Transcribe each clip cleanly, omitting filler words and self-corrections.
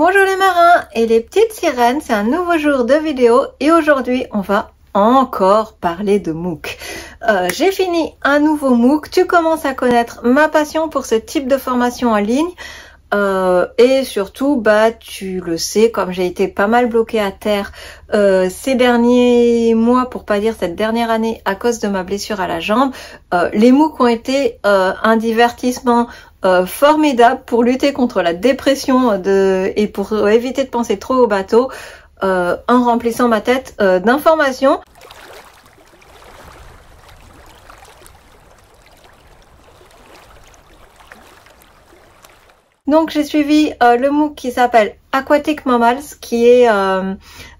Bonjour les marins et les petites sirènes, c'est un nouveau jour de vidéo et aujourd'hui on va encore parler de MOOC. J'ai fini un nouveau MOOC, tu commences à connaître ma passion pour ce type de formation en ligne et surtout tu le sais, comme j'ai été pas mal bloquée à terre ces derniers mois, pour pas dire cette dernière année, à cause de ma blessure à la jambe, les MOOC ont été un divertissement formidable pour lutter contre la dépression et pour éviter de penser trop au bateau en remplissant ma tête d'informations. Donc j'ai suivi le MOOC qui s'appelle Aquatic Mammals, qui est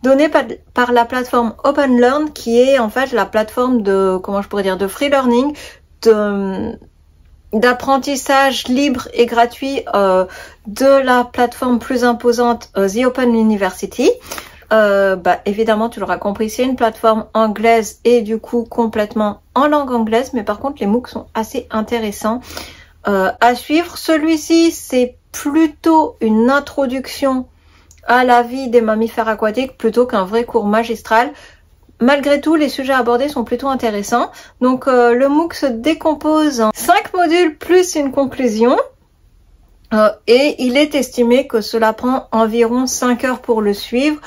donné par la plateforme OpenLearn, qui est en fait la plateforme de, comment je pourrais dire, de free learning, d'apprentissage libre et gratuit de la plateforme plus imposante The Open University. Évidemment, tu l'auras compris, c'est une plateforme anglaise et du coup complètement en langue anglaise, mais par contre les MOOC sont assez intéressants à suivre. Celui-ci, c'est plutôt une introduction à la vie des mammifères aquatiques plutôt qu'un vrai cours magistral. Malgré tout, les sujets abordés sont plutôt intéressants. Donc le MOOC se décompose en 5 modules plus une conclusion. Et il est estimé que cela prend environ 5 heures pour le suivre.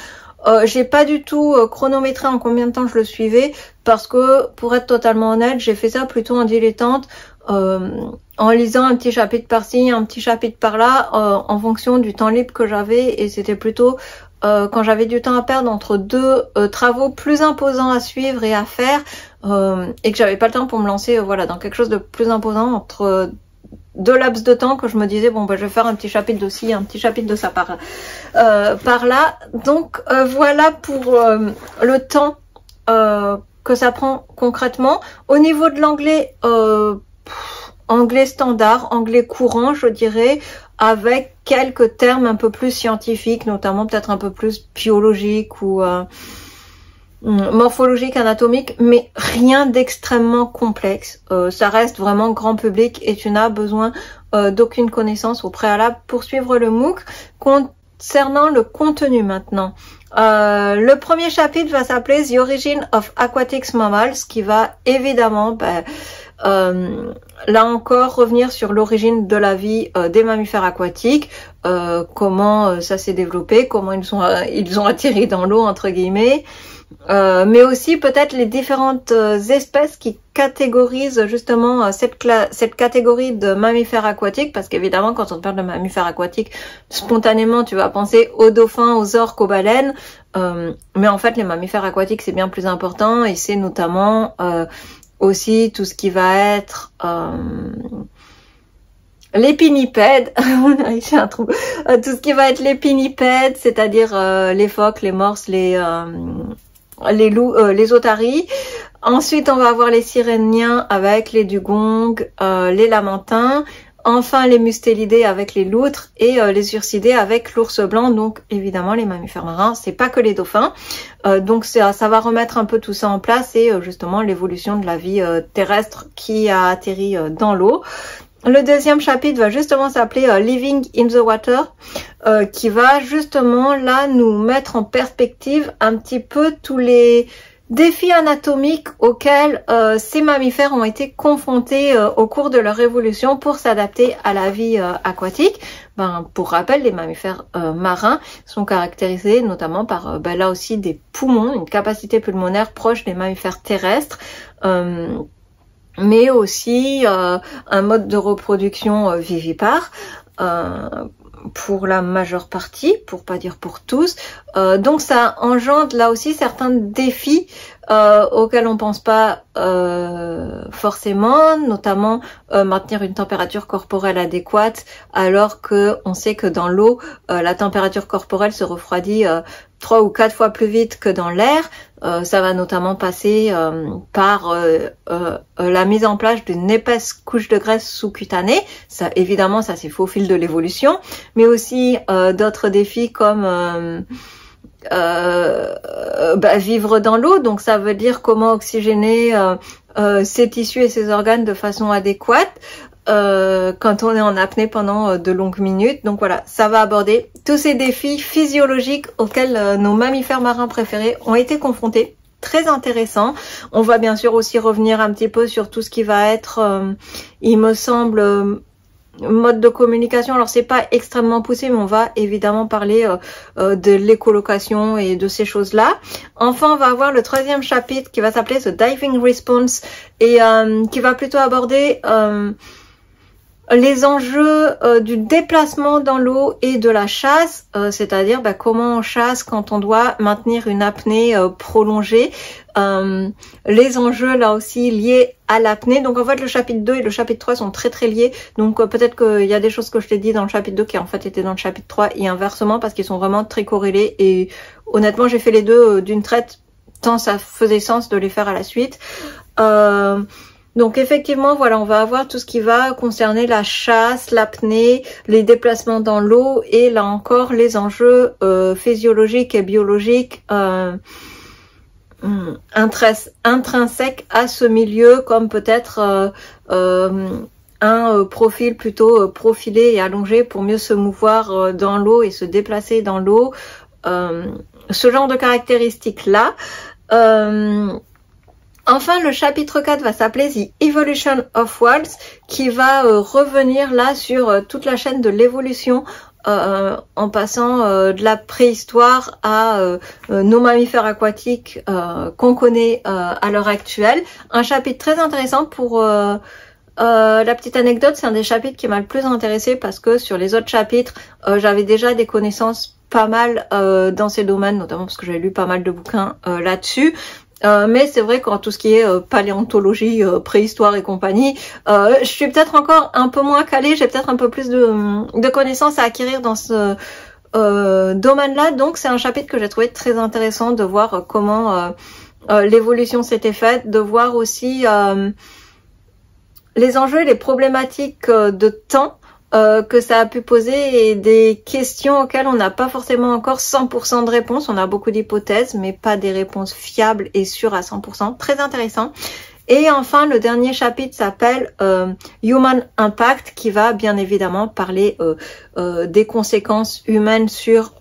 J'ai pas du tout chronométré en combien de temps je le suivais, parce que pour être totalement honnête, j'ai fait ça plutôt en dilettante, en lisant un petit chapitre par-ci, un petit chapitre par-là, en fonction du temps libre que j'avais, et c'était plutôt quand j'avais du temps à perdre entre deux travaux plus imposants à suivre et à faire, et que j'avais pas le temps pour me lancer dans quelque chose de plus imposant entre deux laps de temps, que je me disais je vais faire un petit chapitre de ci, un petit chapitre de ça par là. Donc voilà pour le temps que ça prend concrètement. Au niveau de l'anglais, anglais standard, anglais courant, je dirais, avec quelques termes un peu plus scientifiques, notamment peut-être un peu plus biologiques ou morphologique, anatomique, mais rien d'extrêmement complexe. Ça reste vraiment grand public et tu n'as besoin d'aucune connaissance au préalable pour suivre le MOOC. Concernant le contenu maintenant, le premier chapitre va s'appeler The Origin of Aquatic Mammals, qui va évidemment là encore revenir sur l'origine de la vie des mammifères aquatiques, comment ça s'est développé, comment ils ont atterri dans l'eau entre guillemets, mais aussi peut-être les différentes espèces qui catégorisent justement cette catégorie de mammifères aquatiques, parce qu'évidemment quand on parle de mammifères aquatiques, spontanément tu vas penser aux dauphins, aux orques, aux baleines, mais en fait les mammifères aquatiques c'est bien plus important, et c'est notamment aussi tout ce qui va être les pinnipèdes, on a ici un trou, tout ce qui va être les pinnipèdes, c'est-à-dire les phoques, les morses, les loups, les otaries. Ensuite, on va avoir les siréniens avec les dugongs, les lamantins. Enfin, les mustélidés avec les loutres et les ursidés avec l'ours blanc. Donc, évidemment, les mammifères marins, c'est pas que les dauphins. Donc, ça va remettre un peu tout ça en place et justement l'évolution de la vie terrestre qui a atterri dans l'eau. Le deuxième chapitre va justement s'appeler Living in the Water, qui va justement là nous mettre en perspective un petit peu tous les défis anatomiques auxquels ces mammifères ont été confrontés au cours de leur évolution pour s'adapter à la vie aquatique. Pour rappel, les mammifères marins sont caractérisés notamment par là aussi des poumons, une capacité pulmonaire proche des mammifères terrestres, mais aussi un mode de reproduction vivipare pour la majeure partie, pour pas dire pour tous. Donc ça engendre là aussi certains défis auxquels on pense pas forcément, notamment maintenir une température corporelle adéquate, alors que on sait que dans l'eau la température corporelle se refroidit 3 ou 4 fois plus vite que dans l'air. Ça va notamment passer par la mise en place d'une épaisse couche de graisse sous-cutanée. Ça, évidemment, ça c'est fait au fil de l'évolution, mais aussi d'autres défis comme vivre dans l'eau. Donc ça veut dire comment oxygéner ses tissus et ses organes de façon adéquate. quand on est en apnée pendant de longues minutes. Donc voilà, ça va aborder tous ces défis physiologiques auxquels nos mammifères marins préférés ont été confrontés. Très intéressant. On va bien sûr aussi revenir un petit peu sur tout ce qui va être, il me semble, mode de communication. Alors c'est pas extrêmement poussé, mais on va évidemment parler de l'écolocation et de ces choses-là. Enfin, on va avoir le 3e chapitre qui va s'appeler The Diving Response et qui va plutôt aborder les enjeux du déplacement dans l'eau et de la chasse, c'est-à-dire comment on chasse quand on doit maintenir une apnée prolongée, les enjeux là aussi liés à l'apnée. Donc en fait le chapitre 2 et le chapitre 3 sont très liés, donc peut-être qu'il y a des choses que je t'ai dit dans le chapitre 2 qui en fait étaient dans le chapitre 3 et inversement, parce qu'ils sont vraiment très corrélés, et honnêtement j'ai fait les deux d'une traite tant ça faisait sens de les faire à la suite. Donc effectivement, voilà, on va avoir tout ce qui va concerner la chasse, l'apnée, les déplacements dans l'eau et là encore les enjeux physiologiques et biologiques intrinsèques à ce milieu, comme peut-être un profil plutôt profilé et allongé pour mieux se mouvoir dans l'eau et se déplacer dans l'eau. Ce genre de caractéristiques-là. Enfin, le chapitre 4 va s'appeler The Evolution of Worlds, qui va revenir là sur toute la chaîne de l'évolution en passant de la préhistoire à nos mammifères aquatiques qu'on connaît à l'heure actuelle. Un chapitre très intéressant pour... la petite anecdote, c'est un des chapitres qui m'a le plus intéressé parce que sur les autres chapitres, j'avais déjà des connaissances pas mal dans ces domaines, notamment parce que j'avais lu pas mal de bouquins là-dessus. Mais c'est vrai qu'en tout ce qui est paléontologie, préhistoire et compagnie, je suis peut-être encore un peu moins calée, j'ai peut-être un peu plus de connaissances à acquérir dans ce domaine-là. Donc c'est un chapitre que j'ai trouvé très intéressant de voir comment l'évolution s'était faite, de voir aussi les enjeux et les problématiques de temps que ça a pu poser et des questions auxquelles on n'a pas forcément encore 100% de réponse. On a beaucoup d'hypothèses, mais pas des réponses fiables et sûres à 100%. Très intéressant. Et enfin, le dernier chapitre s'appelle Human Impact, qui va bien évidemment parler des conséquences humaines sur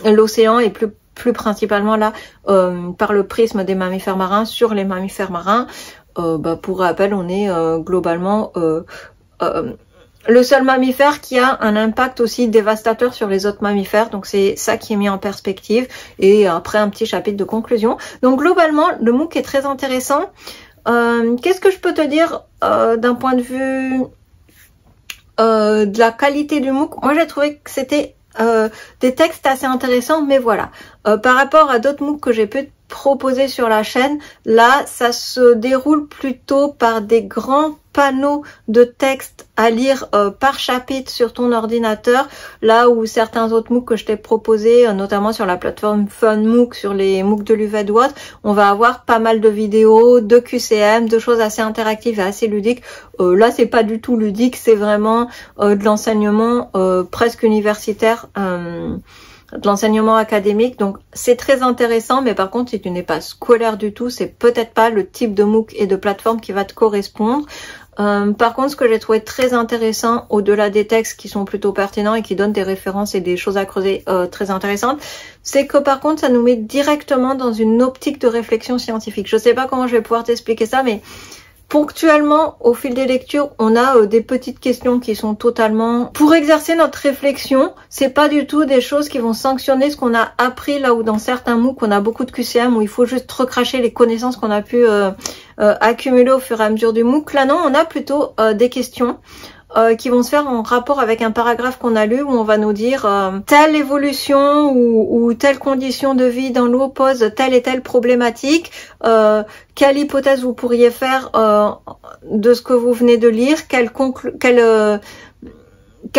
l'océan et plus principalement là par le prisme des mammifères marins sur les mammifères marins. Pour rappel, on est globalement le seul mammifère qui a un impact aussi dévastateur sur les autres mammifères. Donc c'est ça qui est mis en perspective. Et après un petit chapitre de conclusion. Donc globalement, le MOOC est très intéressant. Qu'est-ce que je peux te dire d'un point de vue de la qualité du MOOC? Moi j'ai trouvé que c'était des textes assez intéressants, mais voilà. Par rapport à d'autres MOOC que j'ai pu proposer sur la chaîne, là ça se déroule plutôt par des grands panneaux de texte à lire par chapitre sur ton ordinateur, là où certains autres MOOC que je t'ai proposés, notamment sur la plateforme FunMOOC, sur les MOOC de l'UVadois, on va avoir pas mal de vidéos, de QCM, de choses assez interactives et assez ludiques. Là c'est pas du tout ludique, c'est vraiment de l'enseignement presque universitaire, de l'enseignement académique, donc c'est très intéressant, mais par contre si tu n'es pas scolaire du tout, c'est peut-être pas le type de MOOC et de plateforme qui va te correspondre. Par contre, ce que j'ai trouvé très intéressant, au-delà des textes qui sont plutôt pertinents et qui donnent des références et des choses à creuser très intéressantes, c'est que par contre ça nous met directement dans une optique de réflexion scientifique. Je sais pas comment je vais pouvoir t'expliquer ça, mais ponctuellement, au fil des lectures, on a des petites questions qui sont totalement pour exercer notre réflexion. C'est pas du tout des choses qui vont sanctionner ce qu'on a appris, là où dans certains MOOC, on a beaucoup de QCM où il faut juste recracher les connaissances qu'on a pu accumuler au fur et à mesure du MOOC. Là non, on a plutôt des questions qui vont se faire en rapport avec un paragraphe qu'on a lu où on va nous dire telle évolution ou telle condition de vie dans l'eau pose telle et telle problématique, quelle hypothèse vous pourriez faire de ce que vous venez de lire, quelle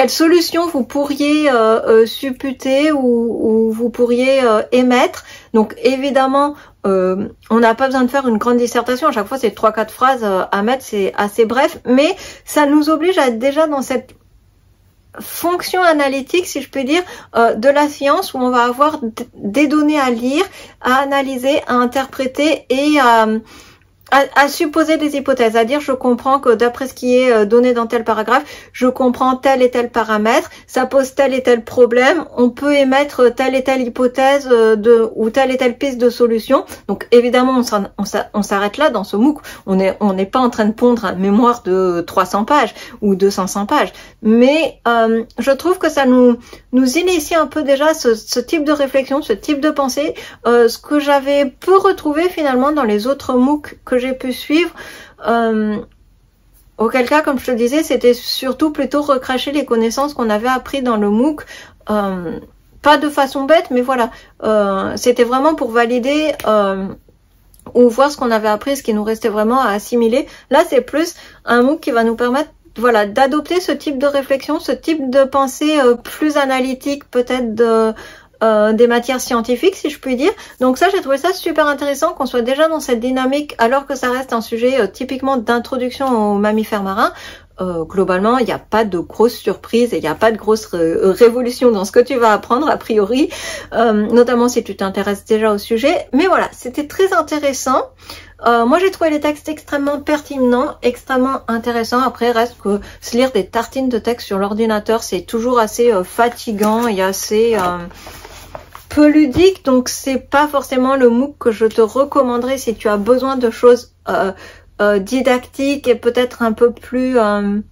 solution vous pourriez supputer ou vous pourriez émettre. Donc évidemment, on n'a pas besoin de faire une grande dissertation, à chaque fois c'est 3-4 phrases à mettre, c'est assez bref, mais ça nous oblige à être déjà dans cette fonction analytique, si je peux dire, de la science, où on va avoir des données à lire, à analyser, à interpréter et à supposer des hypothèses, à dire je comprends que d'après ce qui est donné dans tel paragraphe, je comprends tel et tel paramètre, ça pose tel et tel problème, on peut émettre telle et telle hypothèse ou telle et telle piste de solution. Donc évidemment on s'arrête là dans ce MOOC, on n'est pas en train de pondre un mémoire de 300 pages ou 200 pages, mais je trouve que ça nous initie un peu déjà ce type de réflexion, ce type de pensée, ce que j'avais peu retrouvé finalement dans les autres MOOC que j'ai pu suivre, auquel cas, comme je te disais, c'était surtout plutôt recracher les connaissances qu'on avait appris dans le MOOC, pas de façon bête, mais voilà, c'était vraiment pour valider ou voir ce qu'on avait appris, ce qui nous restait vraiment à assimiler. Là, c'est plus un MOOC qui va nous permettre, voilà, d'adopter ce type de réflexion, ce type de pensée plus analytique, peut-être des matières scientifiques, si je puis dire. Donc ça, j'ai trouvé ça super intéressant qu'on soit déjà dans cette dynamique, alors que ça reste un sujet typiquement d'introduction aux mammifères marins. Globalement, il n'y a pas de grosses surprises et il n'y a pas de grosse révolution dans ce que tu vas apprendre, a priori, notamment si tu t'intéresses déjà au sujet. Mais voilà, c'était très intéressant. Moi, j'ai trouvé les textes extrêmement pertinents, extrêmement intéressants. Après, reste que se lire des tartines de texte sur l'ordinateur, c'est toujours assez fatigant et assez peu ludique. Donc, c'est pas forcément le MOOC que je te recommanderais si tu as besoin de choses didactiques et peut-être un peu plus... un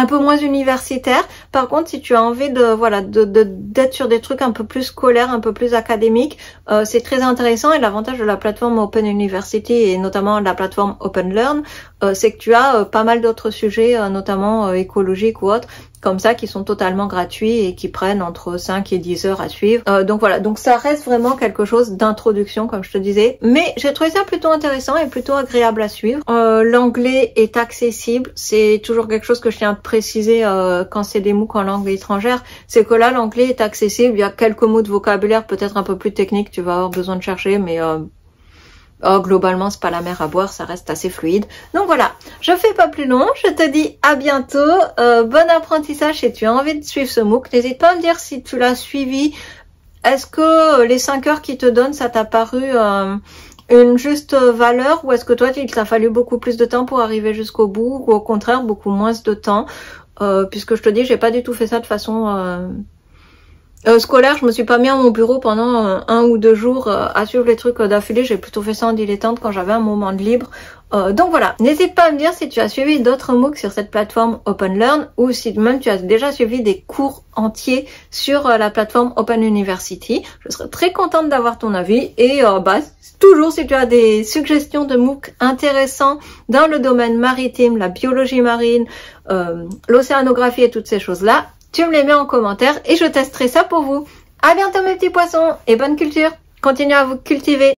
peu moins universitaire. Par contre, si tu as envie d'être sur des trucs un peu plus scolaires, un peu plus académiques, c'est très intéressant. Et l'avantage de la plateforme Open University et notamment la plateforme Open Learn, c'est que tu as pas mal d'autres sujets, notamment écologiques ou autres, comme ça, qui sont totalement gratuits et qui prennent entre 5 et 10 heures à suivre. Donc voilà, donc ça reste vraiment quelque chose d'introduction, comme je te disais. Mais j'ai trouvé ça plutôt intéressant et plutôt agréable à suivre. L'anglais est accessible. C'est toujours quelque chose que je tiens à préciser quand c'est des MOOC en langue étrangère. C'est que là, l'anglais est accessible. Il y a quelques mots de vocabulaire peut-être un peu plus techniques. Tu vas avoir besoin de chercher, mais... globalement, c'est pas la mer à boire, ça reste assez fluide. Donc voilà, je fais pas plus long, je te dis à bientôt, bon apprentissage si tu as envie de suivre ce MOOC. N'hésite pas à me dire si tu l'as suivi. Est-ce que les 5 heures qu'il te donne, ça t'a paru une juste valeur, ou est-ce que toi, il t'a fallu beaucoup plus de temps pour arriver jusqu'au bout, ou au contraire, beaucoup moins de temps, puisque je te dis, j'ai pas du tout fait ça de façon... scolaire, je me suis pas mis à mon bureau pendant 1 ou 2 jours à suivre les trucs d'affilée. J'ai plutôt fait ça en dilettante quand j'avais un moment de libre. Donc voilà, n'hésite pas à me dire si tu as suivi d'autres MOOC sur cette plateforme Open Learn, ou si même tu as déjà suivi des cours entiers sur la plateforme Open University. Je serais très contente d'avoir ton avis. Et toujours si tu as des suggestions de MOOC intéressants dans le domaine maritime, la biologie marine, l'océanographie et toutes ces choses-là, tu me les mets en commentaire et je testerai ça pour vous. À bientôt mes petits poissons et bonne culture. Continuez à vous cultiver.